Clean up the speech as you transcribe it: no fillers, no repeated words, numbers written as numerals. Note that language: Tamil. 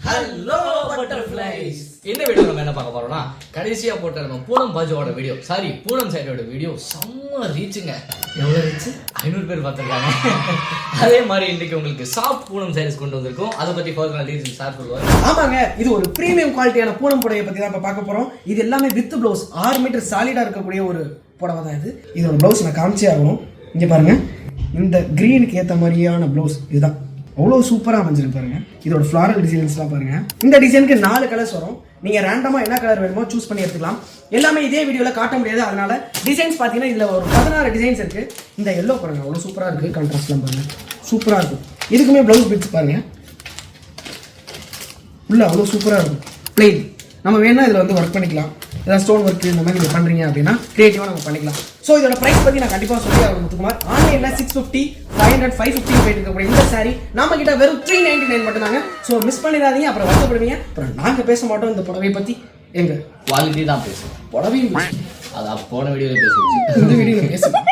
Hello butterflies. இந்த வீடியோ நம்ம என்ன பார்க்க போறோம்னா, கடைசியா போட்ட நம்ம பூனம் பாஜுவோட வீடியோ, சாரி பூனம் சைடோட வீடியோ செம்ம ரீச்சுங்க. எவ்வளவு ரீச்? 500 பேர் பார்த்திருக்காங்க. அதே மாதிரி இன்னைக்கு உங்களுக்கு சாஃப்ட் பூனம் சாரீஸ் கொண்டு வந்திருக்கோம். அதை பத்தி ஃபர்தர் டீடைல்ஸ் ஷேர் பண்ணுவாங்க. ஆமாங்க, இது ஒரு பிரீமியம் குவாலிட்டியான பூனம் புடவையை பத்தி தான் இப்ப பார்க்க போறோம். இது எல்லாமே வித் ப்ளவுஸ் 6 மீட்டர் சாலிடா இருக்கக்கூடிய ஒரு புடவை தான் இது. இதோட ப்ளவுஸ் நான் காமிச்சே ஆகணும். இங்க பாருங்க, இந்த கிரீனுக்கு ஏற்ற மாதிரியான ப்ளவுஸ் இதுதான். அவ்வளோ சூப்பராக அமைஞ்சிருக்கு பாருங்க. இதோட ஃப்ளாரல் டிசைன்ஸ்லாம் பாருங்க. இந்த டிசைனுக்கு 4 கலர்ஸ் வரும். நீங்க ரேண்டமா என்ன கலர் வேணுமோ சூஸ் பண்ணி எடுத்துக்கலாம். எல்லாமே இதே வீடியோல காட்ட முடியாது, அதனால டிசைன்ஸ் பார்த்தீங்கன்னா இதுல ஒரு 16 டிசைன்ஸ் இருக்கு. இந்த எல்லோ பாருங்க, அவ்வளோ சூப்பராக இருக்கு. கான்ட்ராஸ்ட்லாம் பாருங்க, சூப்பராக இருக்கும். இதுக்குமே ப்ளவுஸ் பிட்ஸ் பாருங்க, உள்ள அவ்வளோ சூப்பராக இருக்கும். பிளெயின் நம்ம வேணா இதில் வந்து ஒர்க் பண்ணிக்கலாம். ஏதாவது ஸ்டோன் ஒர்க் இந்த மாதிரி நீங்கள் பண்ணுறீங்க அப்படின்னா கிரியேட்டிவாக நம்ம பண்ணிக்கலாம். ஸோ இதோட ப்ரைஸ் பற்றி நான் கண்டிப்பாக சொல்லி ஆகும் முத்துக்குமார். ஆன்லைனில் 650, 500, 550 போயிட்டு இருக்கக்கூடிய இந்த சாரி நம்ம கிட்ட வெறும் 399 மட்டும் தாங்க. ஸோ மிஸ் பண்ணிடாதீங்க, அப்புறம் வருத்தப்படுவீங்க. அப்புறம் நாங்கள் பேச மாட்டோம் இந்த புடவை பற்றி. எங்க குவாலிட்டி தான் பேசுவோம், புடவையும் பேசுவோம். அது போன வீடியோவில் பேசுவோம், இந்த வீடியோவில் பேசுவோம்.